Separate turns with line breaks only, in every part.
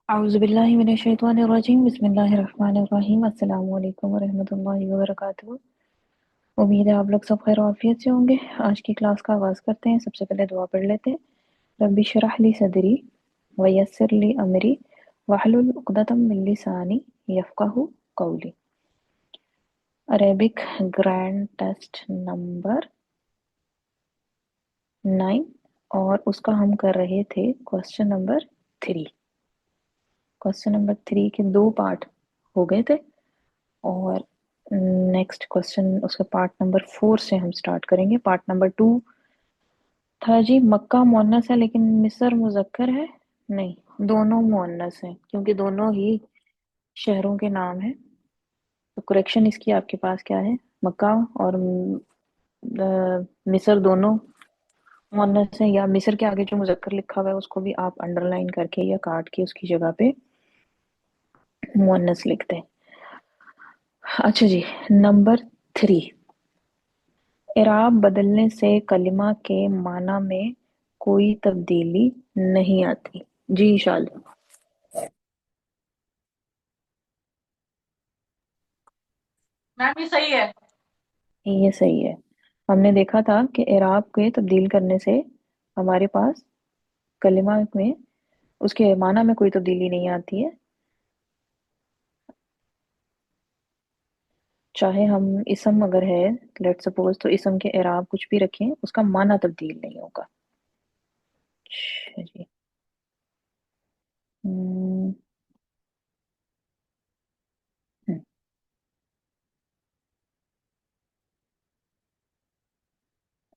औज़ुबिल्लाहि मिनश्शैतानिर्रजीम बिस्मिल्लाहिर्रहमानिर्रहीम अस्सलामु अलैकुम वरहमतुल्लाहि वबरकातुहू। उम्मीद है आप लोग सब खैर आफियत से होंगे। आज की क्लास का आगाज़ करते हैं। सबसे पहले दुआ पढ़ लेते हैं। रब्बि शरह ली सदरी वयस्सिर ली अमरी वहलुल उक़दतम मिन लिसानी यफ़क़हू क़ौली। अरेबिक ग्रैंड टेस्ट नंबर 9 और उसका हम कर रहे थे क्वेश्चन नंबर 3। क्वेश्चन नंबर 3 के 2 पार्ट हो गए थे और नेक्स्ट क्वेश्चन उसका पार्ट नंबर 4 से हम स्टार्ट करेंगे। पार्ट नंबर 2 था जी मक्का मुअन्नस है लेकिन मिस्र मुज़क्कर है। नहीं, दोनों मुअन्नस हैं क्योंकि दोनों ही शहरों के नाम हैं। तो करेक्शन इसकी आपके पास क्या है? मक्का और मिस्र दोनों मुअन्नस हैं, या मिस्र के आगे जो मुज़क्कर लिखा हुआ है उसको भी आप अंडरलाइन करके या काट के उसकी जगह पे मुअन्नस लिखते हैं। अच्छा जी, नंबर 3, इराब बदलने से कलिमा के माना में कोई तब्दीली नहीं आती। जी इशाल।
मैम ये सही है।
ये सही है। हमने देखा था कि इराब के तब्दील करने से हमारे पास कलिमा में उसके माना में कोई तब्दीली नहीं आती है। चाहे हम इसम अगर है, लेट सपोज, तो इसम के इराब कुछ भी रखें उसका माना तब्दील नहीं होगा। अच्छा जी। हम्म, हम्म,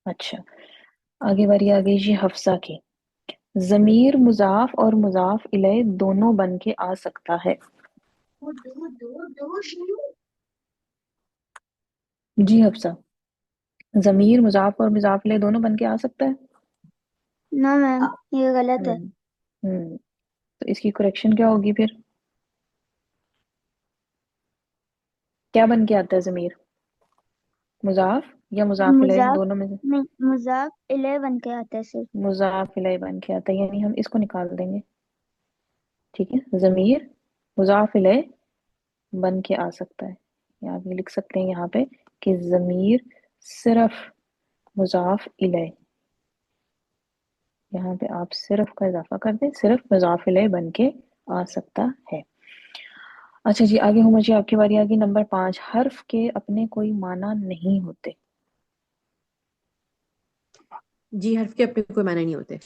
अच्छा, आगे बारी आ गई जी हफ्सा की। ज़मीर मुज़ाफ और मुज़ाफ इलैह दोनों बन के आ सकता है। जी हफ्सा, ज़मीर मुज़ाफ और मुज़ाफ इलैह दोनों बन के आ सकता है।
ना मैम, ये गलत है।
हम्म। तो इसकी करेक्शन क्या होगी फिर? क्या बन के आता है ज़मीर? मुज़ाफ या मुज़ाफ इलैह,
मुजाफ
दोनों में से?
मुजाफ इले बन के आता है सिर्फ।
मुज़ाफ इलैह बन के आता है, यानी हम इसको निकाल देंगे। ठीक है, ज़मीर मुज़ाफ इलैह बन के आ सकता है। या आप ये लिख सकते हैं यहाँ पे कि ज़मीर सिर्फ मुज़ाफ इलैह, यहाँ पे आप सिर्फ का इजाफा कर दें, सिर्फ मुज़ाफ इलैह बन के आ सकता है। अच्छा जी, आगे हूँ मुझे, आपकी बारी आ गई। नंबर 5, हर्फ के अपने कोई माना नहीं होते।
जी हर्फ के अपने कोई मायने नहीं होते।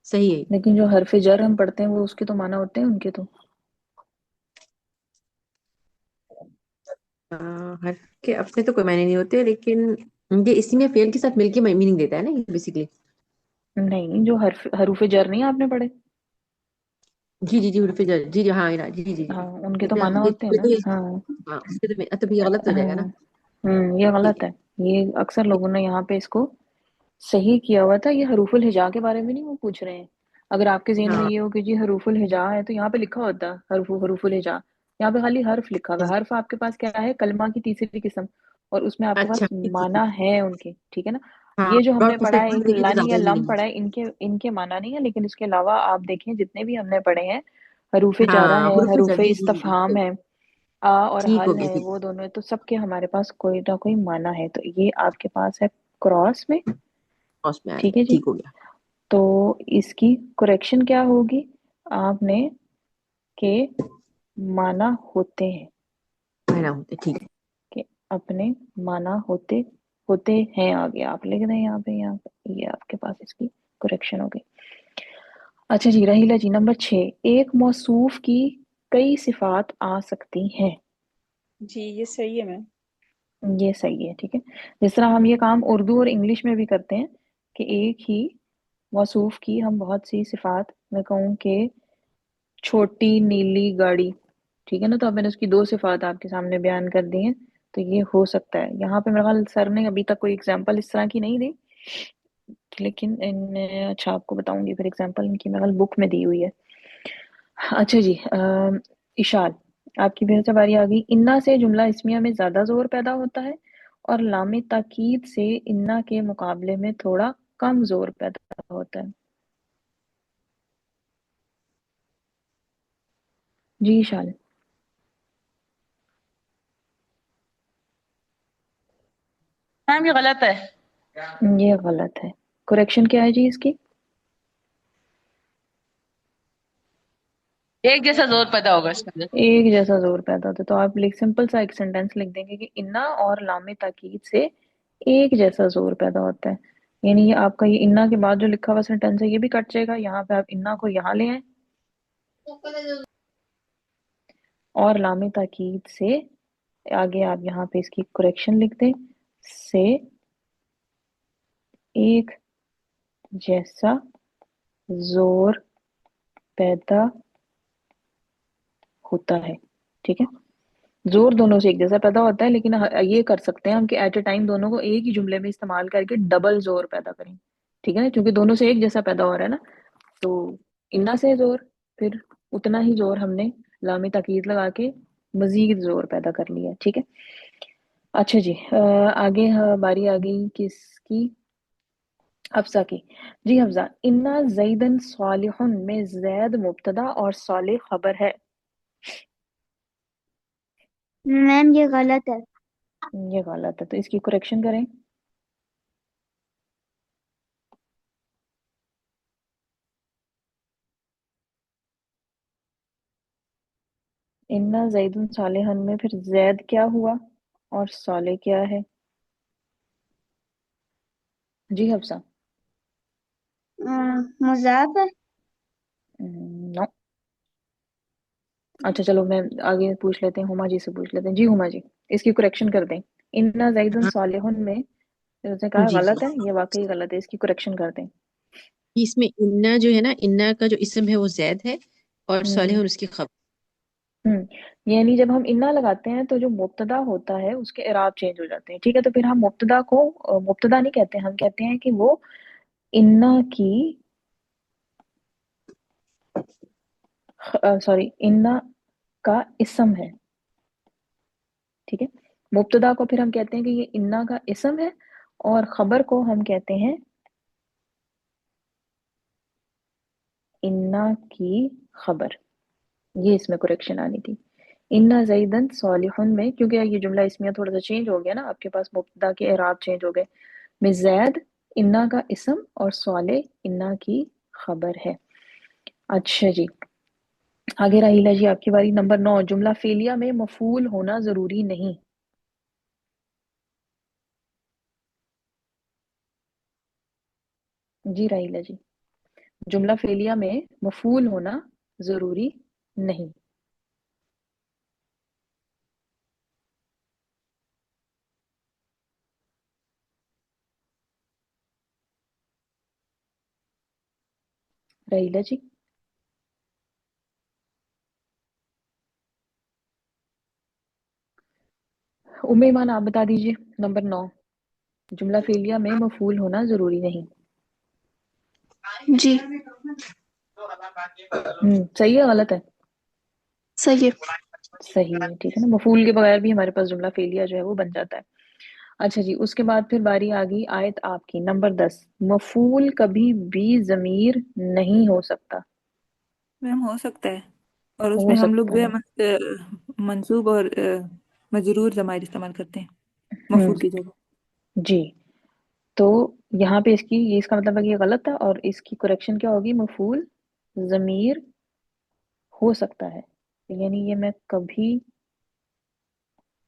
सही है।
लेकिन जो हर्फ जर हम पढ़ते हैं वो उसके तो माना होते हैं, उनके तो।
हर्फ के अपने तो कोई मायने नहीं होते, लेकिन ये इसी में फेल के साथ मिलके मीनिंग देता है ना ये बेसिकली।
नहीं, जो हर्फ हरूफ जर नहीं आपने पढ़े?
जी जी जी हर्फ जर, जी जी हाँ जी जी जी
हाँ,
जी।
उनके तो
इसमें
माना
ये
होते हैं
इसमें
ना।
तो ये
हाँ।
हाँ इसमें तो ये गलत हो जाएगा
हाँ।
ना।
ये
ठीक
गलत
है।
है। ये अक्सर लोगों ने यहाँ पे इसको सही किया हुआ था। ये हरूफुल हिजा के बारे में नहीं वो पूछ रहे हैं। अगर आपके ज़हन में
हाँ
ये हो कि जी हरूफुल हिजा है तो यहाँ पे लिखा होता है हरूफुल हिजा। यहाँ पे खाली हर्फ लिखा हुआ है। हर्फ आपके पास क्या है? कलमा की तीसरी किस्म, और उसमें आपके
अच्छा
पास
ठीक ठीक
माना
ठीक।
है उनके। ठीक है ना?
हाँ
ये जो
और
हमने
कुछ
पढ़ा है,
फैक्टर
एक
देंगे तो
लन
ज्यादा
या
ही
लम
मीनिंग।
पढ़ा है, इनके इनके माना नहीं है। लेकिन इसके अलावा आप देखें जितने भी हमने पढ़े हैं, हरूफ जारा
हाँ
है,
हर्फ जर,
हरूफ
जी जी जी जी
इस्तफहाम है, आ और
ठीक हो
हल
गया
है,
ठीक।
वो दोनों है, तो सबके हमारे पास कोई ना कोई माना है। तो ये आपके पास है क्रॉस में।
क्रॉस में आया,
ठीक है जी।
ठीक हो गया।
तो इसकी करेक्शन क्या होगी? आपने के माना होते हैं,
मायना होते ठीक है।
कि अपने माना होते होते हैं, आगे आप लिख दें यहाँ पे। यहाँ पे ये आपके पास इसकी करेक्शन हो गई। अच्छा जी, रहीला जी, नंबर 6, एक मौसूफ की कई सिफात आ सकती हैं।
जी ये सही है मैम।
ये सही है। ठीक है, जिस तरह हम ये काम उर्दू और इंग्लिश में भी करते हैं कि एक ही मौसूफ की हम बहुत सी सिफात, मैं कहूँ कि छोटी नीली गाड़ी। ठीक है ना? तो अब मैंने उसकी दो सिफात आपके सामने बयान कर दी हैं। तो ये हो सकता है। यहाँ पे मेरे ख्याल सर ने अभी तक कोई एग्जांपल इस तरह की नहीं दी, लेकिन इन, अच्छा आपको बताऊंगी फिर एग्जांपल इनकी मेरे ख्याल बुक में दी हुई है। अच्छा जी, इशाल, आपकी फिर से बारी आ गई। इन्ना से जुमला इस्मिया में ज्यादा जोर पैदा होता है और लामे ताकीद से इन्ना के मुकाबले में थोड़ा कम जोर पैदा होता है। जी शाल।
मैम ये गलत है।
ये गलत है। करेक्शन क्या है जी इसकी?
एक जैसा जोर पैदा होगा इसके अंदर।
एक जैसा जोर पैदा होता है, तो आप लिख सिंपल सा एक सेंटेंस लिख देंगे कि इन्ना और लामे ताकीद से एक जैसा जोर पैदा होता है। यानी ये आपका ये इन्ना के बाद जो लिखा हुआ सेंटेंस है ये भी कट जाएगा, यहाँ पे आप इन्ना को यहाँ ले आए और लामे ताकीद से आगे आप यहाँ पे इसकी करेक्शन लिख दें, से एक जैसा जोर पैदा होता है। ठीक है, जोर दोनों से एक जैसा पैदा होता है, लेकिन ये कर सकते हैं हम कि एट ए टाइम दोनों को एक ही जुमले में इस्तेमाल करके डबल जोर पैदा करें। ठीक है ना, क्योंकि दोनों से एक जैसा पैदा हो रहा है ना, तो इन्ना से जोर, फिर उतना ही जोर हमने लामी ताकीद लगा के मजीद जोर पैदा कर लिया। ठीक है, अच्छा जी, आगे बारी आ गई किसकी? हफ्सा की। जी हफ्सा, इन्ना जैदन सालिहुन में जैद मुब्तदा और सालिह खबर है।
मैम ये गलत है।
ये गलत है, तो इसकी करेक्शन करें। इन्ना जैदुन सालिहन में फिर जैद क्या हुआ और साले क्या है? जी हफ्सा।
मुजाफ है।
नो। अच्छा चलो, मैं आगे पूछ लेते हैं, हुमा जी से पूछ लेते हैं। जी हुमा जी, इसकी करेक्शन कर दें। इन्ना जैदुन
हाँ
सालिहुन में फिर उसने कहा
जी जी।
गलत है, ये वाकई गलत है, इसकी करेक्शन कर दें।
इसमें इन्ना जो है ना, इन्ना का जो इसम है वो जैद है, और सालिह
हम्म
और उसकी खबर।
यानी जब हम इन्ना लगाते हैं तो जो मुब्तदा होता है उसके इराब चेंज हो जाते हैं। ठीक है, तो फिर हम मुब्तदा को मुब्तदा नहीं कहते, हम कहते हैं कि वो इन्ना की, सॉरी, इन्ना का इसम है। ठीक है, मुब्तदा को फिर हम कहते हैं कि ये इन्ना का इसम है, और खबर को हम कहते हैं इन्ना की खबर। ये इसमें करेक्शन आनी थी। इन्ना जैदन सालिहुन में, क्योंकि ये जुमला इसमें थोड़ा सा चेंज हो गया ना, आपके पास मुब्तदा के इराब चेंज हो गए। में जैद इन्ना का इसम और साले इन्ना की खबर है। अच्छा जी, आगे राहिला जी आपकी बारी। नंबर 9, जुमला फेलिया में मफूल होना जरूरी नहीं। जी राहिला जी, जुमला फेलिया में मफूल होना जरूरी नहीं। राहिला जी। उम्मे ईमान आप बता दीजिए। नंबर 9, जुमला फेलिया में मफूल होना जरूरी नहीं।
जी
सही है गलत है?
सही है।
सही है। ठीक है ना, मफूल के बगैर भी हमारे पास जुमला फेलिया जो है वो बन जाता है। अच्छा जी, उसके बाद फिर बारी आ गई आयत आपकी नंबर 10, मफूल कभी भी जमीर नहीं हो सकता।
मैम हो सकता है, और
हो
उसमें हम लोग
सकता
जो है
है।
मंसूब और मजरूर जमायर इस्तेमाल करते हैं
हम्म
मफूल की जगह।
जी, तो यहाँ पे इसकी, ये इसका मतलब है कि ये गलत है, और इसकी करेक्शन क्या होगी? मफूल जमीर हो सकता है। यानी ये मैं कभी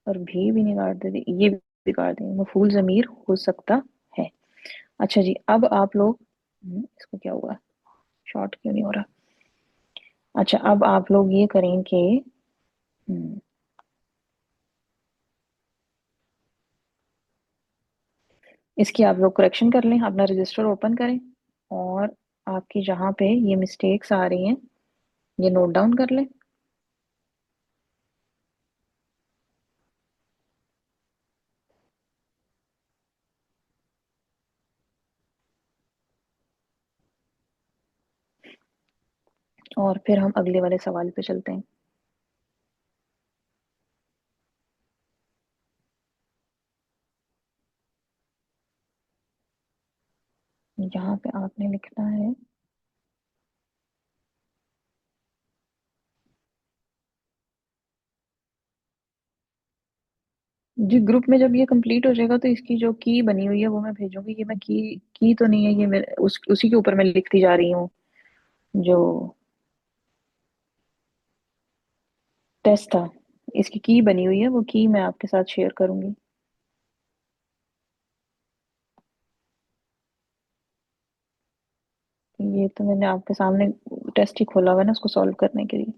और भी नहीं काट देती, ये भी काट देंगे, मफूल जमीर हो सकता है। अच्छा जी, अब आप लोग, इसको क्या हुआ, शॉर्ट क्यों नहीं हो रहा? अच्छा, अब आप लोग ये करें कि हम्म, इसकी आप लोग करेक्शन कर लें, अपना रजिस्टर ओपन करें, और आपकी जहाँ पे ये मिस्टेक्स आ रही हैं ये नोट डाउन कर लें। और फिर हम अगले वाले सवाल पे चलते हैं। यहाँ पे आपने लिखना है जी ग्रुप में जब ये कंप्लीट हो जाएगा तो इसकी जो की बनी हुई है वो मैं भेजूंगी। ये मैं की तो नहीं है, ये मेरे उसी के ऊपर मैं लिखती जा रही हूँ। जो टेस्ट था, इसकी की बनी हुई है, वो की मैं आपके साथ शेयर करूंगी। ये तो मैंने आपके सामने टेस्ट ही खोला हुआ है ना, उसको सॉल्व करने के लिए।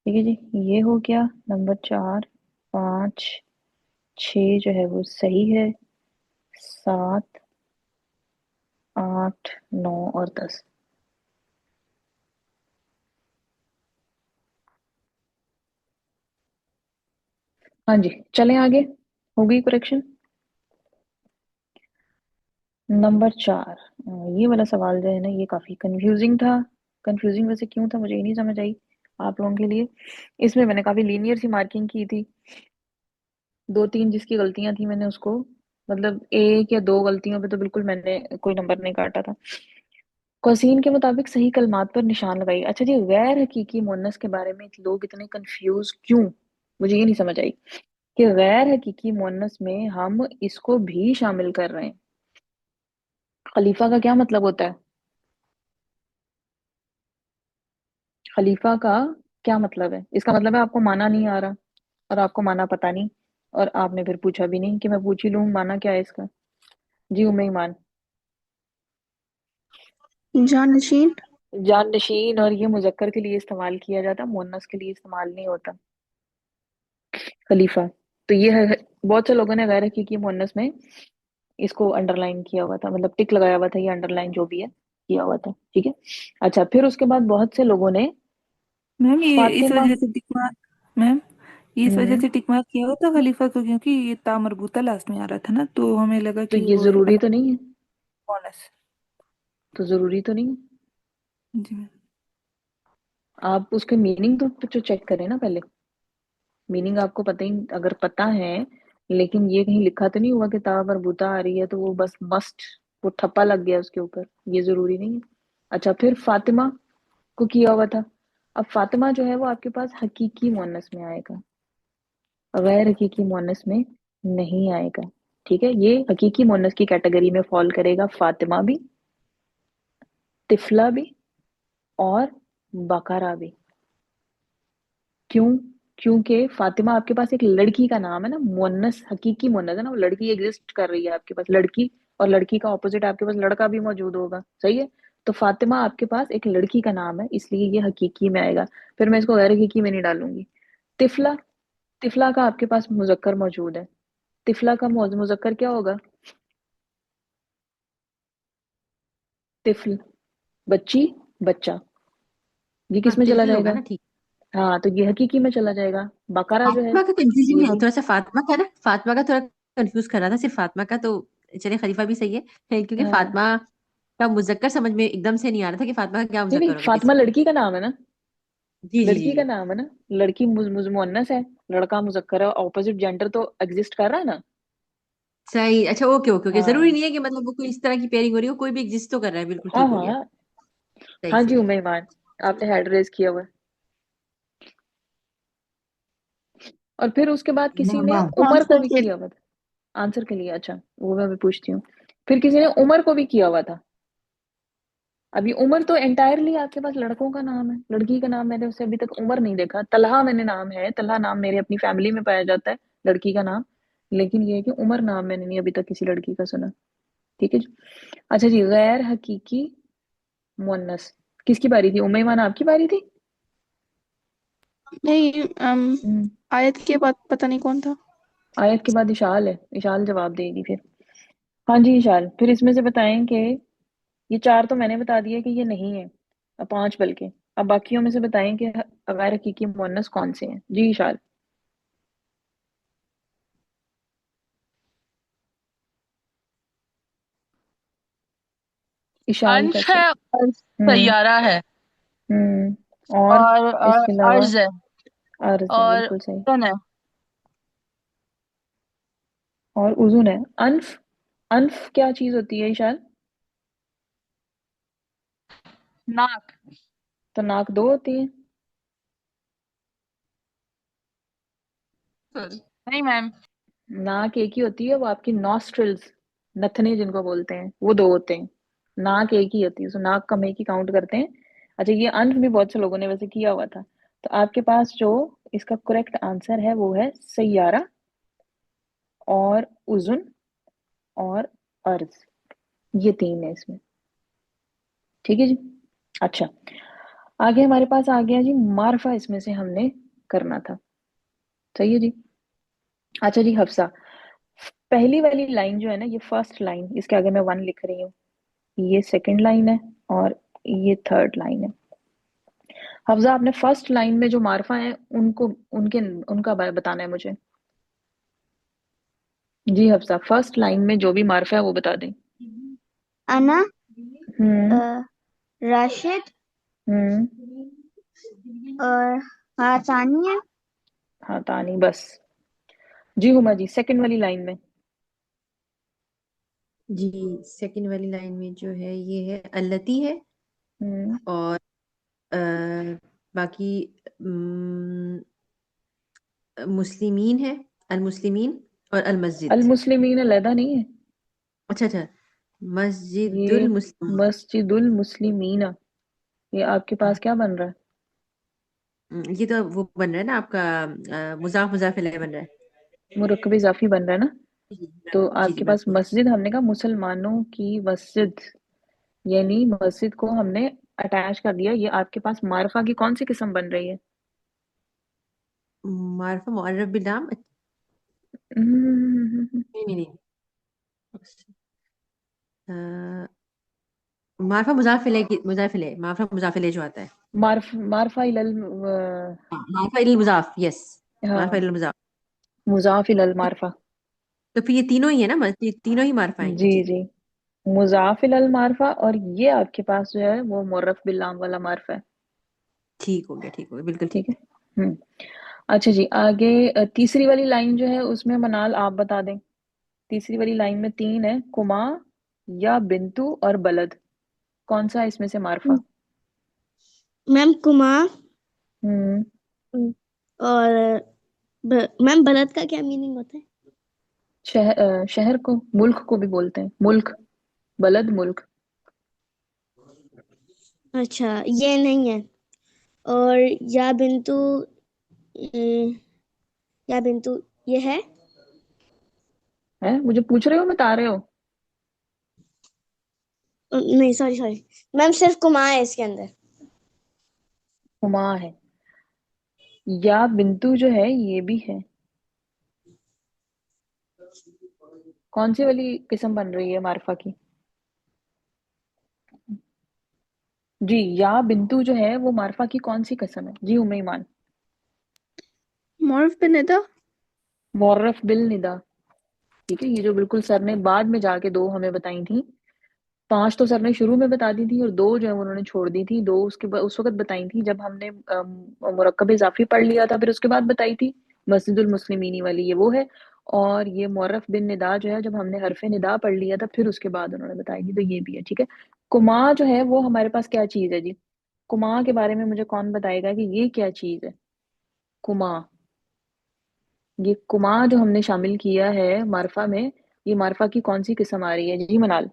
ठीक है जी, ये हो गया। नंबर 4, 5, 6 जो है वो सही है। 7, 8, 9 और 10। हाँ जी, चलें आगे। हो गई करेक्शन। नंबर 4, ये वाला सवाल जो है ना, ये काफी कंफ्यूजिंग था। कंफ्यूजिंग वैसे क्यों था मुझे ये नहीं समझ आई आप लोगों के लिए। इसमें मैंने काफी लीनियर सी मार्किंग की थी। 2-3 जिसकी गलतियां थी मैंने उसको, मतलब 1 या 2 गलतियों पे तो बिल्कुल मैंने कोई नंबर नहीं काटा था। कौसीन के मुताबिक सही कलमात पर निशान लगाइए। अच्छा जी, गैर हकीकी मुअन्नस के बारे में लोग इतने कंफ्यूज क्यों, मुझे ये नहीं समझ आई कि गैर हकीकी मुअन्नस में हम इसको भी शामिल कर रहे हैं। खलीफा का क्या मतलब होता है? खलीफा का क्या मतलब है? इसका मतलब है आपको माना नहीं आ रहा, और आपको माना पता नहीं, और आपने फिर पूछा भी नहीं कि मैं पूछ ही लूं माना क्या है इसका। जी उम्मे ईमान।
जानशीन।
जाननशीन, और ये मुजक्कर के लिए इस्तेमाल किया जाता, मुन्नस के लिए इस्तेमाल नहीं होता खलीफा। तो ये है, बहुत से लोगों ने गैर हकीकी मुन्नस में इसको अंडरलाइन किया हुआ था, मतलब टिक लगाया हुआ था, ये अंडरलाइन जो भी है किया हुआ था। ठीक है। अच्छा, फिर उसके बाद बहुत से लोगों ने
मैम ये इस
फातिमा।
वजह से टिक मार्क, मैम ये इस वजह
हम्म।
से टिक मार्क किया हुआ था खलीफा को, क्योंकि ये ता मरबूता लास्ट में आ रहा था ना, तो हमें लगा
तो
कि
ये
वो
जरूरी तो नहीं है।
बोनस।
तो जरूरी तो नहीं है।
जी मैम।
आप उसके मीनिंग तो चेक करें ना पहले। मीनिंग आपको पता ही, अगर पता है, लेकिन ये कहीं लिखा तो नहीं हुआ कि ता मरबूता आ रही है तो वो बस मस्ट, वो ठप्पा लग गया उसके ऊपर, ये जरूरी नहीं है। अच्छा, फिर फातिमा को किया हुआ था। अब फातिमा जो है वो आपके पास हकीकी मुअन्नस में आएगा, गैर हकीकी मुअन्नस में नहीं आएगा। ठीक है, ये हकीकी मुअन्नस की कैटेगरी में फॉल करेगा, फातिमा भी, तिफला भी, और बकरा भी। क्यों? क्योंकि फातिमा आपके पास एक लड़की का नाम है ना, मुअन्नस हकीकी मुअन्नस है ना, वो लड़की एग्जिस्ट कर रही है आपके पास, लड़की। और लड़की का ऑपोजिट आपके पास लड़का भी मौजूद होगा, सही है। तो फातिमा आपके पास एक लड़की का नाम है, इसलिए ये हकीकी में आएगा। फिर मैं इसको गैर हकीकी में नहीं डालूंगी। तिफला, तिफला का आपके पास मुजक्कर मौजूद है। तिफला का मुजक्कर क्या होगा? तिफल, बच्ची, बच्चा। ये
हाँ
किस में चला
तिलफिल होगा
जाएगा?
ना, ठीक।
हाँ, तो ये हकीकी में चला जाएगा। बकरा जो है
फातिमा का कंफ्यूजिंग
ये
है
भी।
थोड़ा सा, फातिमा का ना, फातिमा का थोड़ा कंफ्यूज कर रहा था, सिर्फ फातिमा का तो चलिए खलीफा भी सही है, क्योंकि
हाँ,
फातिमा का मुजक्कर समझ में एकदम से नहीं आ रहा था कि फातिमा का क्या
नहीं नहीं,
मुजक्कर होगा
फातिमा
किसका।
लड़की का नाम है ना,
जी जी जी
लड़की का
जी।
नाम है ना। लड़की मुन्नस है, लड़का मुजक्कर है, ऑपोजिट जेंडर तो एग्जिस्ट कर रहा है ना।
सही, अच्छा ओके ओके ओके, जरूरी
हाँ
नहीं है कि मतलब वो कोई इस तरह की पेयरिंग हो रही हो, कोई भी एग्जिस्ट तो कर रहा है, बिल्कुल
हाँ
ठीक हो गया।
हाँ।
सही
हाँ जी
सही।
उम्मे ईमान, आपने हैंड रेज किया हुआ है। और फिर उसके बाद किसी ने उमर को
आंसर
भी
के
किया हुआ था आंसर के लिए। अच्छा, वो मैं भी पूछती हूँ। फिर किसी ने उमर को भी किया हुआ था। अभी उमर तो एंटायरली आपके पास लड़कों का नाम है, लड़की का नाम मैंने उससे अभी तक उमर नहीं देखा। तलहा मैंने नाम है, तलहा नाम मेरे अपनी फैमिली में पाया जाता है, लड़की का नाम। लेकिन ये है कि उमर नाम मैंने नहीं अभी तक किसी लड़की का सुना। ठीक है जी। अच्छा जी, गैर हकीकी मुअन्नस, किसकी बारी थी? उम्मे ईमान आपकी बारी थी।
नहीं।
हम्म।
आयत के बाद पता नहीं कौन था।
आयत के बाद इशाल है, इशाल जवाब देगी फिर। हाँ जी इशाल, फिर इसमें से बताएं कि ये 4 तो मैंने बता दिया कि ये नहीं है, अब 5 बल्कि। अब बाकियों में से बताएं कि गैर हकीकी मुअन्नस कौन से हैं। जी इशाल। इशाल
अंश
कैसे?
है और
हम्म।
सैयारा है
और
और
इसके अलावा
अर्ज है
अर्ज है,
और
बिल्कुल सही।
तन है।
और उजुन है। अनफ, अनफ क्या चीज होती है इशाल?
नाक।
तो नाक दो होती है।
नहीं मैम।
नाक एक ही होती है, वो आपकी नॉस्ट्रिल्स, नथने जिनको बोलते हैं, वो दो होते हैं। नाक एक ही होती है, तो नाक का हम एक ही काउंट करते हैं। अच्छा, ये अंश भी बहुत से लोगों ने वैसे किया हुआ था। तो आपके पास जो इसका करेक्ट आंसर है वो है सैयारा और उजुन और अर्ज। ये तीन है इसमें। ठीक है जी। अच्छा, आगे हमारे पास आ गया जी मार्फा, इसमें से हमने करना था। सही है जी। अच्छा जी हफ्सा, पहली वाली लाइन जो है ना, ये फर्स्ट लाइन, इसके आगे मैं वन लिख रही हूँ, ये सेकंड लाइन है और ये थर्ड लाइन है। हफ्जा, आपने फर्स्ट लाइन में जो मार्फा है उनको, उनके, उनका बताना है मुझे। जी हफ्सा, फर्स्ट लाइन में जो भी मार्फा है वो बता दें।
अना,
हम्म।
राशिद
हम्म।
और हासानिया।
हाँ तानी, बस। जी हुमा जी, सेकंड वाली लाइन में।
जी, सेकंड वाली लाइन में जो है ये है अल्लती है।
हम्म।
और अ, बाकी मुस्लिमीन है, अल मुस्लिमीन और अल
अल
मस्जिद।
मुस्लिमीन अलहदा नहीं है,
अच्छा अच्छा,
ये
मस्जिदुल मुस्लिमीन।
मस्जिदुल मुस्लिमीना। ये आपके पास क्या बन रहा है?
ये तो वो बन रहा है ना आपका, मुजाफ मुजाफ इलैह बन रहा है।
मुरक्कब इजाफी बन रहा है ना।
जी
तो
जी जी,
आपके पास मस्जिद, हमने कहा मुसलमानों की मस्जिद, यानी मस्जिद को हमने अटैच कर दिया। ये आपके पास मारफा की कौन सी किस्म बन रही है?
मारफा मुअर्रफ बिल नाम।
हम्म,
नहीं नहीं नहीं, अ, मारफा मुजाफ इलैह मुजाफ इलैह, मारफा मुजाफ इलैह जो आता है।
मारफा इलल
हाँ, मारफा इल मुजाफ, यस। मारफा
हाँ,
इल मुजाफ।
मुजाफ इलल मारफा।
तो फिर ये तीनों ही है ना, ये तीनों ही मारफा हैं
जी
जी।
जी, मुजाफ इलल मारफा, और ये आपके पास जो है वो मुर्रफ बिल नाम वाला मारफा है।
ठीक हो गया, ठीक हो गया, बिल्कुल ठीक।
ठीक है। हम्म। अच्छा जी, आगे तीसरी वाली लाइन जो है उसमें मनाल आप बता दें। तीसरी वाली लाइन में तीन है, कुमा या बिंतु और बलद, कौन सा है इसमें से मारफा?
मैम कुमा
हम्म।
और मैम बलद का क्या मीनिंग होता है?
शहर को, मुल्क को भी बोलते हैं, मुल्क, बलद मुल्क।
अच्छा, ये नहीं है। और या बिंतु, या बिंतु ये है।
है, मुझे पूछ रहे हो बता रहे हो?
नहीं, सॉरी सॉरी मैम, सिर्फ कुमा है इसके अंदर।
हुमा है, या बिंतु जो है ये भी है। कौन सी वाली किस्म बन रही है मारफा की? जी, या बिंतु जो है वो मारफा की कौन सी किस्म है जी उम्मे ईमान?
मॉर्फ पे निदा।
मौरफ बिल निदा। ठीक है, ये जो बिल्कुल सर ने बाद में जाके दो हमें बताई थी। पांच तो सर ने शुरू में बता दी थी और दो जो है वो उन्होंने छोड़ दी थी। दो उसके बाद उस वक्त बताई थी जब हमने मुरक्कब इजाफी पढ़ लिया था, फिर उसके बाद बताई थी मस्जिदुल मुस्लिमीनी वाली, ये वो है। और ये मुर्रफ बिन निदा जो है जब हमने हरफे निदा पढ़ लिया था, फिर उसके बाद उन्होंने बताई थी, तो ये भी है। ठीक है। कुमा जो है वो हमारे पास क्या चीज है जी? कुमा के बारे में मुझे कौन बताएगा कि ये क्या चीज है? कुमा, ये कुमा जो हमने शामिल किया है मारफा में, ये मारफा की कौन सी किस्म आ रही है जी मनाल?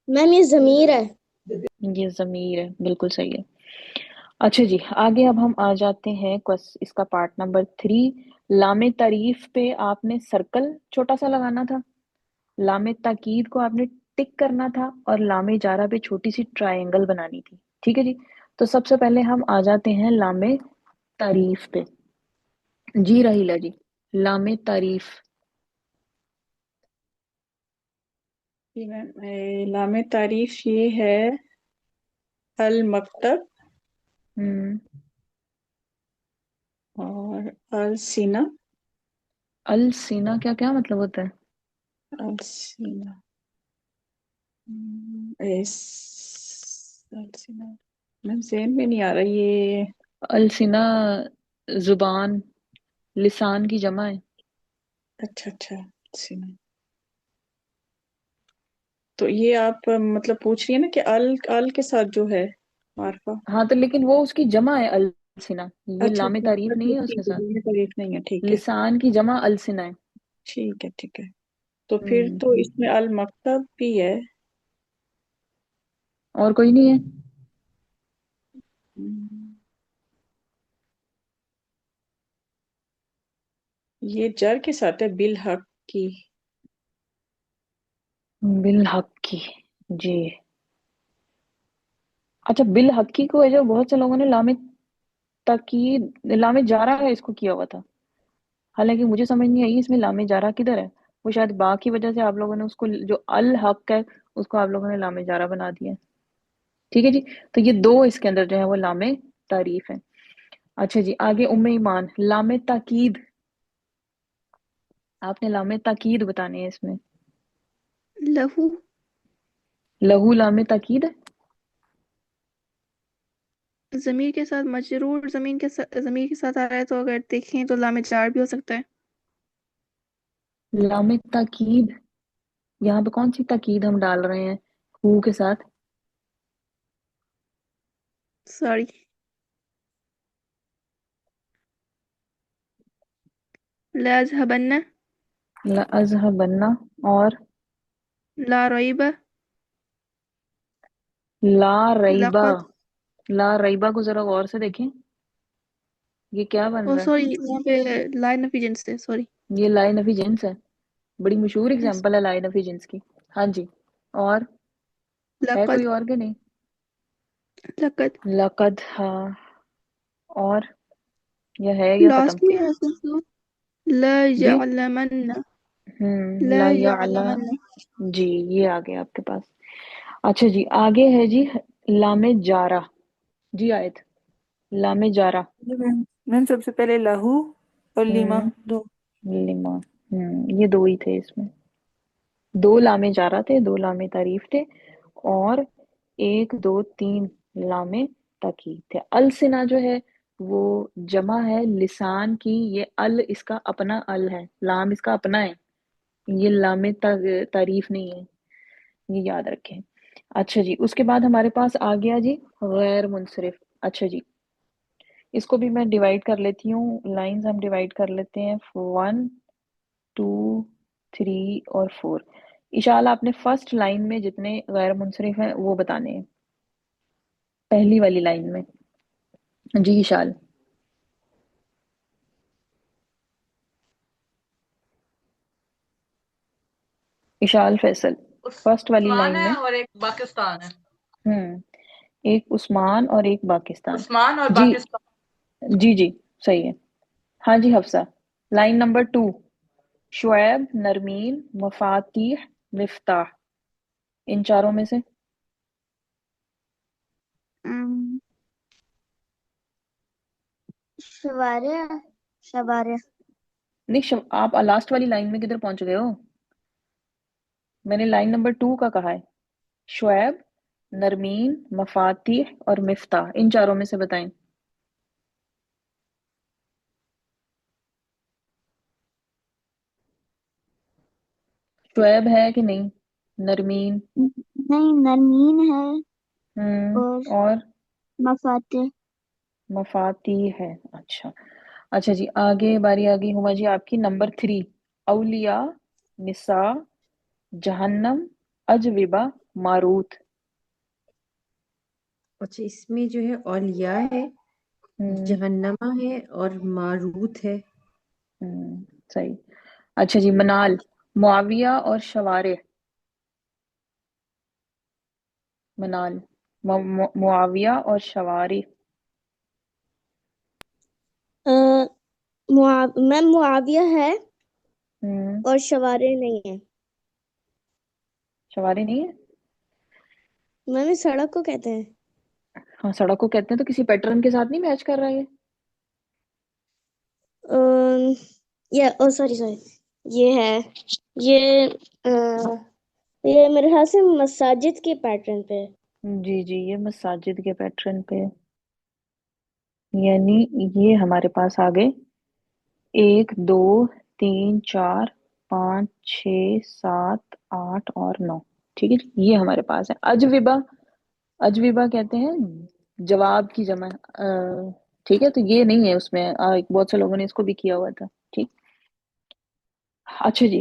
मैम ये जमीर है।
ये जमीर है, बिल्कुल सही है। अच्छा जी, आगे अब हम आ जाते हैं इसका पार्ट नंबर 3। लामे तारीफ पे आपने सर्कल छोटा सा लगाना था, लामे ताकीद को आपने टिक करना था, और लामे जारा पे छोटी सी ट्रायंगल बनानी थी। ठीक है जी। तो सबसे पहले हम आ जाते हैं लामे तारीफ पे। जी रहीला जी, लामे तारीफ।
जी मैम, लामे तारीफ ये है अल मकतब
हम्म।
और अल सीना।
अल सीना, क्या क्या मतलब होता है?
अल सीना, एस, अल सीना मैम ज़हन में नहीं आ रहा ये।
अल सीना जुबान, लिसान की जमा है।
अच्छा अच्छा, सीना।
तो ये आप मतलब पूछ रही है ना कि अल अल के साथ जो है मार्फा।
हाँ तो लेकिन वो उसकी जमा है अल्सिना, ये
अच्छा
लामे
अच्छा
तारीफ नहीं
अच्छा,
है उसके
ठीक है,
साथ।
ये तारीफ नहीं है, ठीक है।
लिसान की जमा अल्सिना है।
ठीक है ठीक है। तो फिर
हम्म।
तो इसमें अल मकतब भी है।
और कोई नहीं है।
हम्म, ये जर के साथ है, बिल हक की।
बिल हक्की। जी। अच्छा, बिल हक्की को है जो बहुत से लोगों ने लामे ताकीद, लामे जारा है इसको किया हुआ था। हालांकि मुझे समझ नहीं आई इसमें लामे जारा किधर है। वो शायद बा की वजह से आप लोगों ने उसको जो अल हक है उसको आप लोगों ने लामे जारा बना दिया है। ठीक है जी। तो ये दो इसके अंदर जो है वो लामे तारीफ है। अच्छा जी, आगे उम्मे ईमान लामे ताकीद। आपने लामे ताकीद बताने हैं इसमें।
लहू
लहू लामे ताकीद है।
जमीर के साथ मजरूर जमीर के साथ आ रहा है, तो अगर देखें तो लामे जार भी हो सकता है।
लामे ताकीद, यहाँ पे कौन सी ताकीद हम डाल रहे हैं हु के साथ।
सॉरी। लाजहबन्ना
ला अजहबन्ना। और
ला रईबा
ला रईबा।
लक़द।
ला रईबा को जरा गौर से देखें, ये क्या बन
ओ
रहा है।
सॉरी, यहाँ पे लाइन ऑफ जेंट्स है, सॉरी।
ये लाइन ऑफ जेंट्स है। बड़ी मशहूर
यस।
एग्जांपल है लाइन ऑफ जेंट्स की। हाँ जी। और है
लक़द
कोई और के नहीं।
लक़द
लकद, हाँ। और यह है या खत्म।
लास्ट में है तो ला
जी।
यअलमन्ना ला
ला याला।
यअलमन्ना।
जी, ये आ गया आपके पास। अच्छा जी, आगे है जी लामे जारा। जी आयत, लामे जारा।
मैम मैम सबसे पहले लहू और लीमा
हम्म।
दो।
लिमा। ये दो ही थे इसमें। दो लामे जारा थे, दो लामे तारीफ थे। और एक दो तीन लामे ताकीद थे। अलसिना जो है वो जमा है लिसान की। ये अल इसका अपना अल है, लाम इसका अपना है। ये लामे तारीफ नहीं है, ये याद रखें। अच्छा जी, उसके बाद हमारे पास आ गया जी गैर मुनसरिफ। अच्छा जी, इसको भी मैं डिवाइड कर लेती हूँ, लाइंस हम डिवाइड कर लेते हैं, 1 2 3 और 4। इशाल आपने फर्स्ट लाइन में जितने गैर मुनसरिफ हैं वो बताने हैं, पहली वाली लाइन में। जी इशाल। इशाल फैसल, फर्स्ट वाली
उस्मान
लाइन
है
में।
और एक पाकिस्तान है।
हम्म। एक उस्मान और एक पाकिस्तान।
उस्मान और
जी।
पाकिस्तान।
जी जी, सही है। हाँ जी हफ्सा, लाइन नंबर 2। शुएब, नरमीन, मफातिह, मिफ्ताह। इन चारों में से।
अम्म, शवारे शवारे
नहीं आप लास्ट वाली लाइन में किधर पहुंच गए हो। मैंने लाइन नंबर 2 का कहा है। शुएब, नरमीन, मफातिह और मिफ्ताह, इन चारों में से बताएं। शुएब है कि नहीं। नरमीन।
नहीं, नरमीन है और
और
मफाते।
मफाती है। अच्छा। अच्छा जी, आगे बारी आ गई हुमा जी आपकी, नंबर 3। औलिया, निसा, जहन्नम, अजविबा, मारूत।
अच्छा, इसमें जो है औलिया है,
हम्म।
जहन्नमा है और मारूत है।
सही। अच्छा जी, मनाल, मुआविया और शवारे। मनाल, मुआविया और शवारे।
मैम मुआविया है
हम्म।
और शवारे नहीं है।
शवारे नहीं है।
मैम इस सड़क को कहते हैं।
हाँ, सड़क को कहते हैं तो किसी पैटर्न के साथ नहीं मैच कर रहा है ये।
अम्म, ये ओ सॉरी सॉरी, ये है, ये ये मेरे ख्याल से मसाजिद के पैटर्न पे है।
जी जी, ये मसाजिद के पैटर्न पे है। यानी ये हमारे पास आ गए 1 2 3 4 5 6 7 8 और 9। ठीक है जी, ये हमारे पास है। अजविबा, अजविबा कहते हैं जवाब की जमा। ठीक है, तो ये नहीं है उसमें। बहुत से लोगों ने इसको भी किया हुआ था। ठीक। अच्छा जी,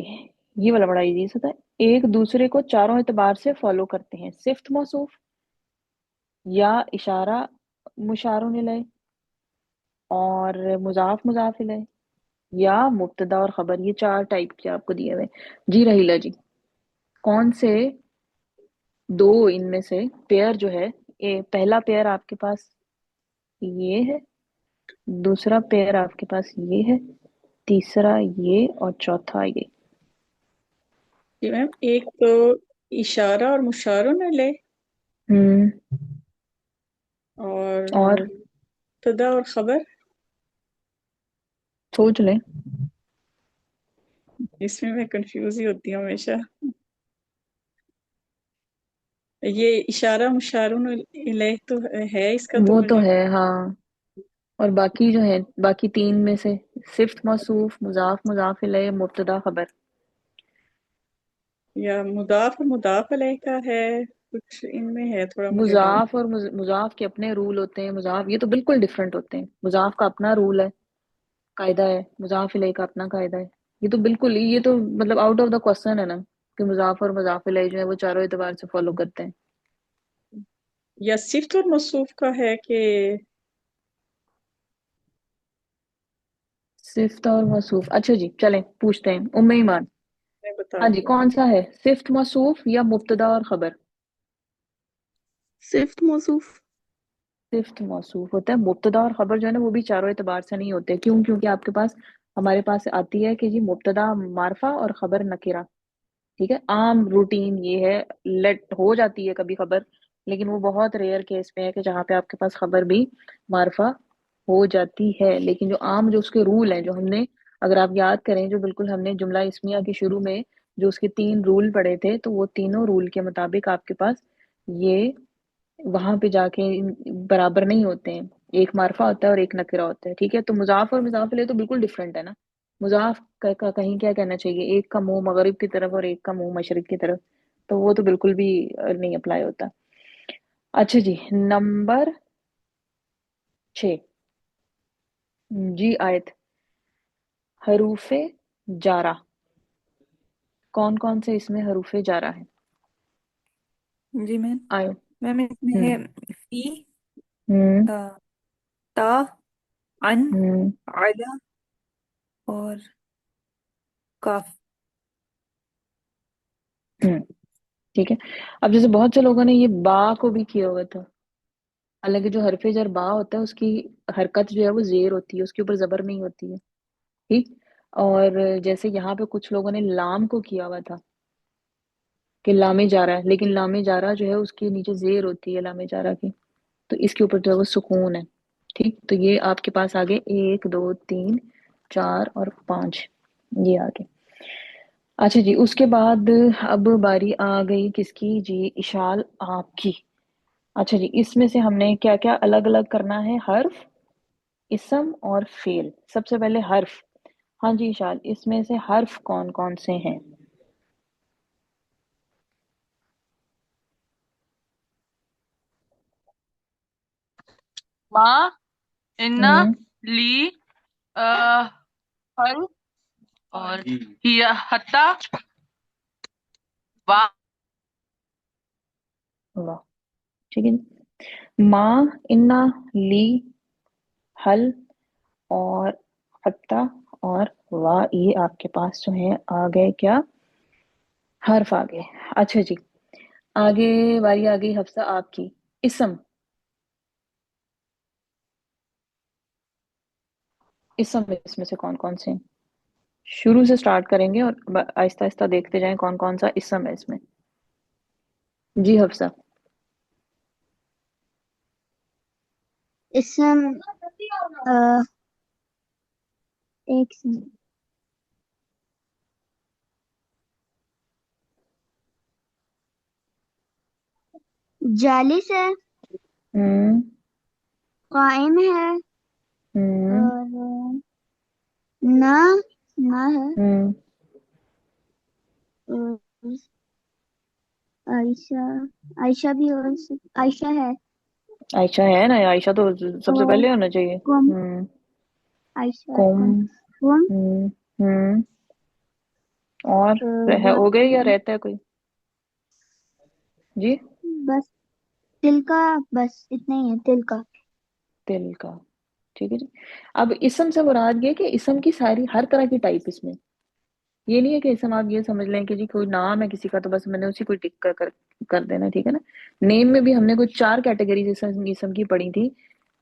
ये वाला बड़ा इजी सा था। एक दूसरे को चारों एतबार से फॉलो करते हैं, सिफ्त मौसूफ या इशारा मुशारुन इलैह और मुजाफ मुजाफ इलैह या मुब्तदा और खबर। ये चार टाइप के आपको दिए हुए। जी रहीला जी, कौन से दो इनमें से पेयर जो है, पहला पेयर आपके पास ये है, दूसरा पेयर आपके पास ये है, तीसरा ये और चौथा ये।
जी मैम, एक तो इशारा और मुशारुन इलैह,
हम्म।
और
और
मुब्तदा और खबर।
सोच लें।
इसमें मैं कंफ्यूज ही होती हूँ हमेशा। ये इशारा मुशारुन इलैह तो है इसका, तो
वो तो
मुझे
है हाँ। और बाकी जो है, बाकी तीन में से सिफ्त मौसूफ, मुजाफ मुजाफ इलैह, मुब्तदा खबर।
या मुदाफ और मुदाफ अलैह का है, कुछ इनमें है थोड़ा मुझे डाउट।
मुजाफ और मुजाफ के अपने रूल होते हैं। मुजाफ ये तो बिल्कुल डिफरेंट होते हैं। मुजाफ का अपना रूल है, कायदा है। मुजाफ इलैह का अपना कायदा है। ये तो बिल्कुल ही, ये तो मतलब आउट ऑफ द क्वेश्चन है ना, कि मुजाफ और मुजाफ इलैह जो है वो चारों एतबार से फॉलो करते हैं।
या सिफ्त और मौसूफ का है कि
सिफ्त और मौसूफ। अच्छा जी, चलें पूछते हैं उम्मे ईमान।
मैं बता
हाँ जी,
दिया।
कौन सा है, सिफ्त मौसूफ या मुब्तदा और खबर?
सिफ्त मौसूफ।
सिफ्त मौसूफ होता है। मुब्तदा और खबर जो है ना, वो भी चारों एतबार से नहीं होते। क्यों? क्योंकि आपके पास, हमारे पास आती है कि जी मुब्तदा मारफा और खबर नकीरा। ठीक है, आम रूटीन ये है। लेट हो जाती है कभी खबर, लेकिन वो बहुत रेयर केस में है कि जहाँ पे आपके पास खबर भी मारफा हो जाती है। लेकिन जो आम, जो उसके रूल हैं, जो हमने, अगर आप याद करें, जो बिल्कुल हमने जुमला इस्मिया के शुरू में जो उसके 3 रूल पढ़े थे, तो वो तीनों रूल के मुताबिक आपके पास ये वहां पे जाके बराबर नहीं होते हैं। एक मारफा होता है और एक नकरा होता है। ठीक है, तो मुजाफ और मुजाफ इलैह तो बिल्कुल डिफरेंट है ना। मुजाफ का कहीं क्या कहना चाहिए, एक का मुंह मगरिब की तरफ और एक का मुंह मशरिक की तरफ, तो वो तो बिल्कुल भी नहीं अप्लाई होता। अच्छा जी, नंबर 6। जी आयत, हरूफे जारा। कौन कौन से इसमें हरूफे जारा है?
जी मैम।
आयो।
मैम इसमें
हम्म।
है फी,
हम्म।
ता, ता, अन,
हम्म।
अला और काफ।
हम्म। ठीक है। अब जैसे बहुत से लोगों ने ये बा को भी किया हुआ था। हालांकि जो हरफे जर बा होता है, उसकी हरकत जो है वो जेर होती है, उसके ऊपर जबर नहीं होती है। ठीक। और जैसे यहाँ पे कुछ लोगों ने लाम को किया हुआ था कि लामे जारा है, लेकिन लामे जारा जो है उसके नीचे जेर होती है लामे जारा की, तो इसके ऊपर जो है वो सुकून है। ठीक, तो ये आपके पास आगे 1 2 3 4 और 5, ये आगे। अच्छा जी, उसके बाद अब बारी आ गई किसकी जी, इशाल आपकी। अच्छा जी, इसमें से हमने क्या क्या अलग अलग करना है, हर्फ, इसम और फेल। सबसे पहले हर्फ। हाँ जी इशाल, इसमें से हर्फ कौन कौन से हैं?
माँ, इन्ना,
हम्म।
ली, हल, और हिया, हत्ता, वा।
वाह। ठीक है जी। माँ, इन्ना, ली, हल और हत्ता और वाह, ये आपके पास जो है आ गए क्या, हर्फ आ गए। अच्छा जी, आगे बारी आ गई हफ्सा आपकी। इसम, इसम इसमें से कौन कौन से हैं? शुरू से स्टार्ट करेंगे और आहिस्ता आहिस्ता देखते जाएं कौन कौन सा इसम है इसमें। जी हफ्सा।
इसम एक सेकंड। जालिस है,
हम्म।
कायम है,
हम्म।
और ना ना है,
हम्म।
और आयशा, आयशा भी हो आयशा है।
आयशा है ना, आयशा तो सबसे
और
पहले होना चाहिए।
कुम,
आयशा,
आयशा
कुम।
कुम, कुम,
हम्म। हम्म। और
वा,
हो गए या रहता है कोई? जी।
बस तिल का, बस इतना ही है तिल का।
तिल का। ठीक है जी। अब इसम से मुराद ये कि इसम की सारी हर तरह की टाइप इसमें, ये नहीं है कि इसम आप ये समझ लें कि जी कोई नाम है किसी का तो बस मैंने उसी को टिक कर देना, ठीक है ना। नेम में भी हमने कुछ 4 कैटेगरीज इसम की पढ़ी थी।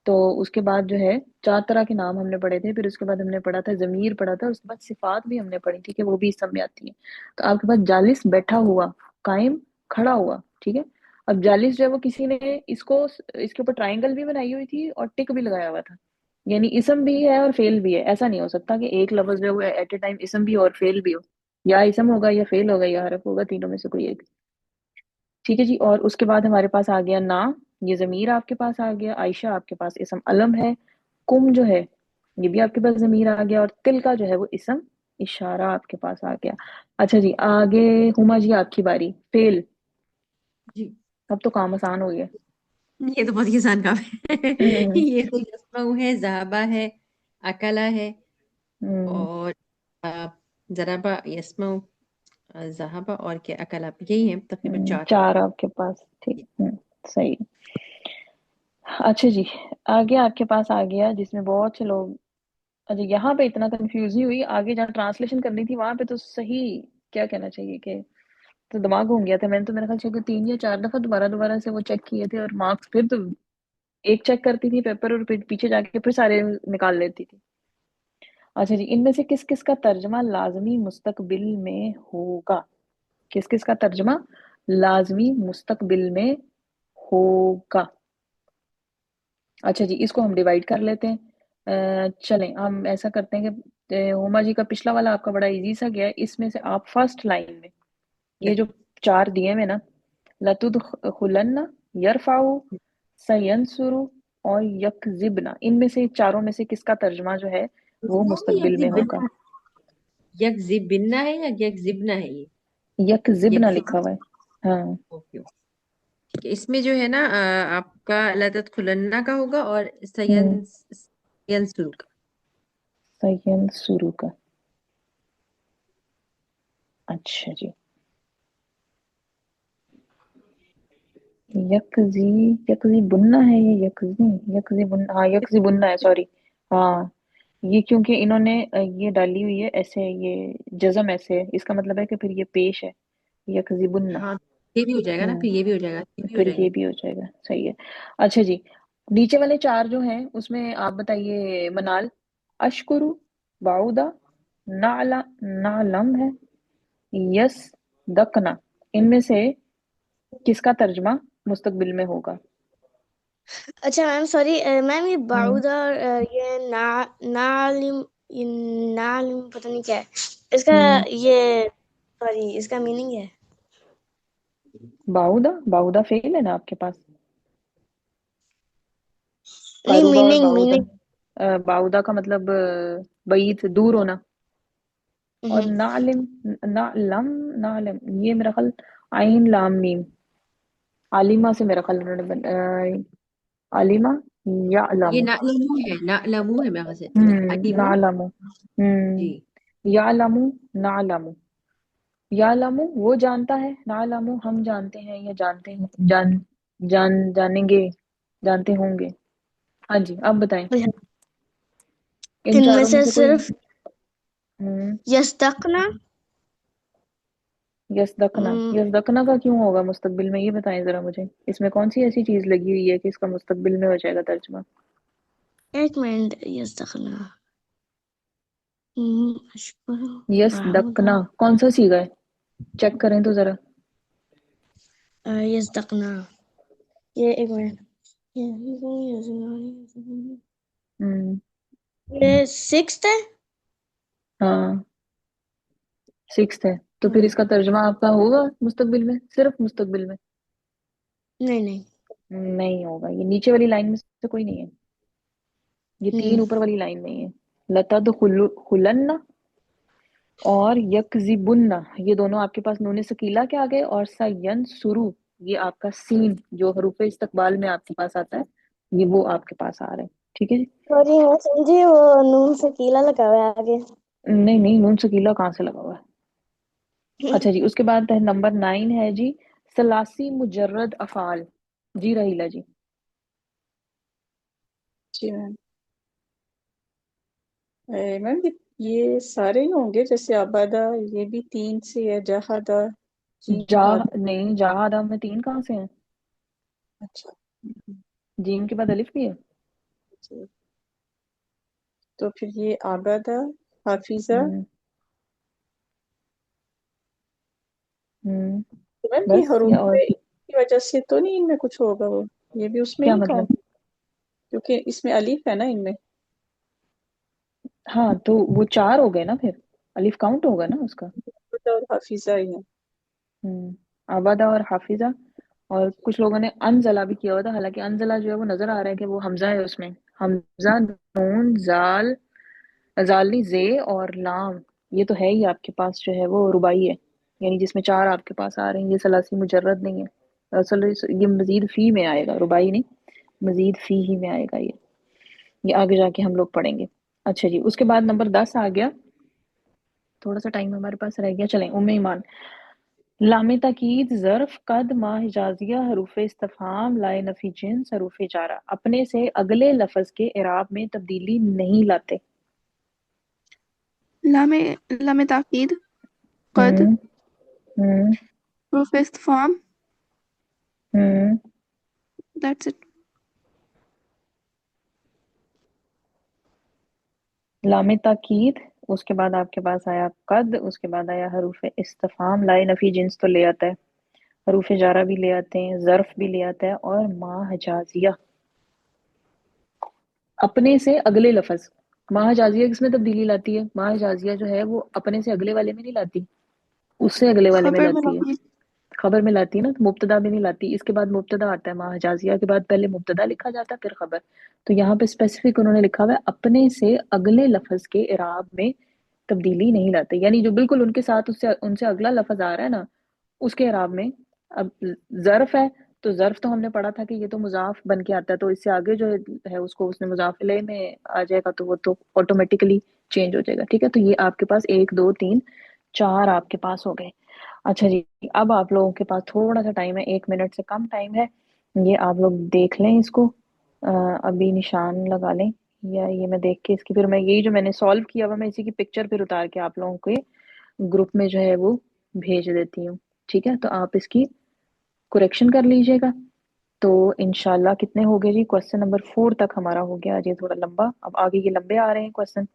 तो उसके बाद जो है 4 तरह के नाम हमने पढ़े थे, फिर उसके बाद हमने पढ़ा था जमीर पढ़ा था, उसके बाद सिफात भी हमने पढ़ी थी कि वो भी इसम में आती है। तो आपके पास जालिस बैठा हुआ, कायम, खड़ा हुआ, ठीक है। अब जालिस जो है वो किसी ने इसको इसके ऊपर ट्रायंगल भी बनाई हुई थी और टिक भी लगाया हुआ था, यानी इसम भी है और फेल भी है। ऐसा नहीं हो सकता कि एक लफ्ज जो है वो एट ए टाइम इसम भी हो और फेल भी हो, या इसम होगा या फेल होगा या हरफ होगा, तीनों में से कोई एक। ठीक है जी। और उसके बाद हमारे पास आ गया ना, ये जमीर आपके पास आ गया। आयशा आपके पास इसम अलम है। कुम जो है ये भी आपके पास जमीर आ गया, और तिल का जो है वो इसम इशारा आपके पास आ गया। अच्छा जी, आगे हुमा जी आपकी बारी। फेल।
जी।
अब तो काम आसान हो गया।
ये तो बहुत ही आसान काम है।
हम्म।
ये तो यस्माउ है, ज़हाबा है, अकला है,
हम्म।
और अ, ज़राबा, यस्माउ, ज़हाबा और क्या, अकला, यही है तकरीबन 4।
4 आपके पास, ठीक। सही। अच्छा जी, आगे आपके पास आ गया जिसमें बहुत से लोग, अच्छा यहाँ पे इतना कंफ्यूज नहीं हुई, आगे जहाँ ट्रांसलेशन करनी थी वहां पे तो सही, क्या कहना चाहिए कि, तो दिमाग घूम गया था। मैंने तो मेरे ख्याल से 3 या 4 दफा दोबारा दोबारा से वो चेक किए थे, और मार्क्स फिर तो एक चेक करती थी पेपर और फिर पीछे जाके फिर सारे निकाल लेती थी। अच्छा जी, इनमें से किस किस का तर्जमा लाजमी मुस्तकबिल में होगा? किस किस का तर्जमा लाजमी मुस्तकबिल में होगा? अच्छा जी, इसको हम डिवाइड कर लेते हैं। चलें हम ऐसा करते हैं कि उमा जी का पिछला वाला आपका बड़ा इजी सा गया है, इसमें से आप फर्स्ट लाइन में ये जो 4 दिए हुए ना, लतुदखुलन्ना, यरफाउ, सयंसुरु और यकजिबना, इनमें से चारों में से किसका तर्जमा जो है वो
यस्माउ में
मुस्तकबिल में होगा?
यकजिबिन्ना है या यकजिबना है ये?
यकजिबना लिखा
यकजिब,
हुआ है। हाँ।
ओके। ठीक है, इसमें जो है ना आपका लदत खुलन्ना का होगा और
हम्म।
सयंसुरु का।
सयंसुरु का। अच्छा जी। यकजी, यकजी बुनना है ये, यकजी, यकजी बुनना, हाँ यकजी बुनना है, सॉरी। हाँ, ये क्योंकि इन्होंने ये डाली हुई है ऐसे, ये जज्म ऐसे है, इसका मतलब है कि फिर ये पेश है, यकजी बुनना।
हाँ, ये भी हो जाएगा ना, फिर ये भी हो जाएगा, ये भी हो
फिर
जाएगा।
ये भी हो जाएगा, सही है। अच्छा जी, नीचे वाले 4 जो हैं उसमें आप बताइए मनाल। अशकुरु, बाउदा, नाला, नालम है, यस, दकना, इनमें से किसका तर्जमा मुस्तकबिल में होगा?
अच्छा मैम सॉरी मैम ये
हम्म।
बाउदा और ये नालिम, ये नालिम पता नहीं क्या है इसका,
हम्म।
ये सॉरी इसका मीनिंग है।
बाउदा, बाउदा फेल है ना आपके पास?
नहीं
करूबा और
मीनिंग
बाउदा।
मीनिंग।
बाउदा का मतलब बईद, दूर होना। और
हम्म।
नालिम, नालम, नालम, ये मेरा ख्याल आइन लाम मीम, आलिमा से मेरा ख्याल उन्होंने आलिमा या
ये
अलामू।
नालमू है, नालमू है मेरे ख्याल से। अलीमू।
नालमू।
जी।
यालमू, नालमू। यालमू वो जानता है, नालमू हम जानते हैं या जानते हैं, जानेंगे, जानते होंगे। हाँ जी, अब बताएं इन
इनमें
चारों में
से
से कोई।
सिर्फ
हम्म।
यस्तकना।
यस्दकना, यस्दकना का क्यों होगा मुस्तकबिल में, ये बताएं जरा मुझे, इसमें कौन सी ऐसी चीज लगी हुई है कि इसका मुस्तकबिल में हो जाएगा तर्जुमा?
एक मिनट, यस्तकना, अशकुर, बाउदा,
यस्दकना कौन सा सीगा है, चेक करें तो जरा।
यस्तकना, ये एक मिनट,
हम्म।
ये सिक्स्थ है।
हाँ, 6th है, तो फिर
हम्म,
इसका तर्जुमा आपका होगा मुस्तकबिल में, सिर्फ मुस्तकबिल में?
नहीं नहीं।
नहीं होगा, ये नीचे वाली लाइन में से कोई नहीं है, ये 3
हम्म।
ऊपर वाली लाइन में ही है। लता तो खुलन्ना, और यकजिबुन्ना, ये दोनों आपके पास नून सकीला के आ गए। और सयन सुरु, ये आपका सीन जो हरूफ इस्तकबाल में आपके पास आता है, ये वो आपके पास आ रहे हैं। ठीक है जी।
सॉरी मैं समझी वो नून शकीला लगा हुआ है आगे।
नहीं नहीं, नून सकीला कहाँ से लगा हुआ है। अच्छा जी, उसके बाद नंबर 9 है जी सलासी मुजर्रद अफाल। जी रहीला जी।
जी मैम। मैम ये सारे ही होंगे, जैसे आबादा, ये भी 3 से है, जहादा,
जा
जिहाद।
नहीं, जहादा में 3 कहाँ से हैं।
अच्छा।
जीम के बाद अलिफ भी है।
जी। तो फिर ये आबादा, हाफिजा।
हम्म। हम्म।
तो मैम ये
बस
हरूफ
या और
की वजह से तो नहीं इनमें कुछ होगा, वो ये भी उसमें
क्या
ही
मतलब।
काउंट, क्योंकि इसमें अलीफ है ना इनमें।
हाँ तो वो 4 हो गए ना, फिर अलिफ काउंट होगा ना उसका।
आबादा और हाफिजा ही है।
आबादा और हाफिजा। और कुछ लोगों ने अनजला भी किया हुआ था, हालांकि अनजला जो है वो नजर आ रहा है कि वो हमजा है उसमें। हमजा, नून, जाल, जाली, जे और लाम, ये तो है ही आपके पास जो है वो रुबाई है, यानी जिसमें 4 आपके पास आ रहे हैं। ये सलासी मुजर्रद नहीं है, असल ये मजीद फी में आएगा, रुबाई नहीं, मजीद फी ही में आएगा ये आगे जाके हम लोग पढ़ेंगे। अच्छा जी, उसके बाद नंबर 10 आ गया। थोड़ा सा टाइम हमारे पास रह गया, चलें। उम्मे ईमान, लामे ताकीद, ज़र्फ, कद, माह हिजाजिया, हरूफ इस्तिफहाम, लाए नफी जिन्स, हरूफ जारा अपने से अगले लफ्ज के इराब में तब्दीली नहीं लाते।
लामे लामे ताकीद, कद,
हम्म। हम्म।
प्रूफ इस्तिफाम,
हम्म।
That's it.
लामे ताकीद, उसके बाद आपके पास आया कद, उसके बाद आया हरूफ इस्तिफहाम, लाए नफी जिन्स तो ले आता है, हरूफ जारा भी ले आते हैं, ज़र्फ भी ले आता है, और माह हिजाजिया अपने से अगले लफ्ज। माह हिजाजिया किसमें तब्दीली लाती है। माह हिजाजिया जो है वो अपने से अगले वाले में नहीं लाती, उससे अगले वाले में
खबर में
लाती है।
लाती
खबर में लाती है ना, तो मुब्तदा में नहीं लाती। इसके बाद मुब्तदा आता है, माह हिजाजिया के बाद पहले मुब्तदा लिखा जाता है फिर खबर। तो यहाँ पे स्पेसिफिक उन्होंने लिखा हुआ है अपने से अगले लफ्ज के इराब में तब्दीली नहीं लाते, यानी जो बिल्कुल उनके साथ उससे उनसे अगला लफ्ज आ रहा है ना, उसके इराब में। अब जर्फ है, तो जर्फ तो हमने पढ़ा था कि ये तो मुजाफ बन के आता है, तो इससे आगे जो है उसको उसने मुजाफ इलैह में आ जाएगा, तो वो तो ऑटोमेटिकली चेंज हो जाएगा। ठीक है, तो ये आपके पास 1 2 3 4 आपके पास हो गए। अच्छा जी, अब आप लोगों के पास थोड़ा सा टाइम है, 1 मिनट से कम टाइम है। ये आप लोग देख लें इसको, अभी निशान लगा लें, या ये मैं देख के इसकी फिर मैं यही जो मैंने सॉल्व किया हुआ मैं इसी की पिक्चर फिर उतार के आप लोगों के ग्रुप में जो है वो भेज देती हूँ। ठीक है, तो आप इसकी करेक्शन कर लीजिएगा। तो इंशाल्लाह कितने हो गए जी, क्वेश्चन नंबर 4 तक हमारा हो गया। आज ये थोड़ा लंबा, अब आगे ये लंबे आ रहे हैं क्वेश्चन।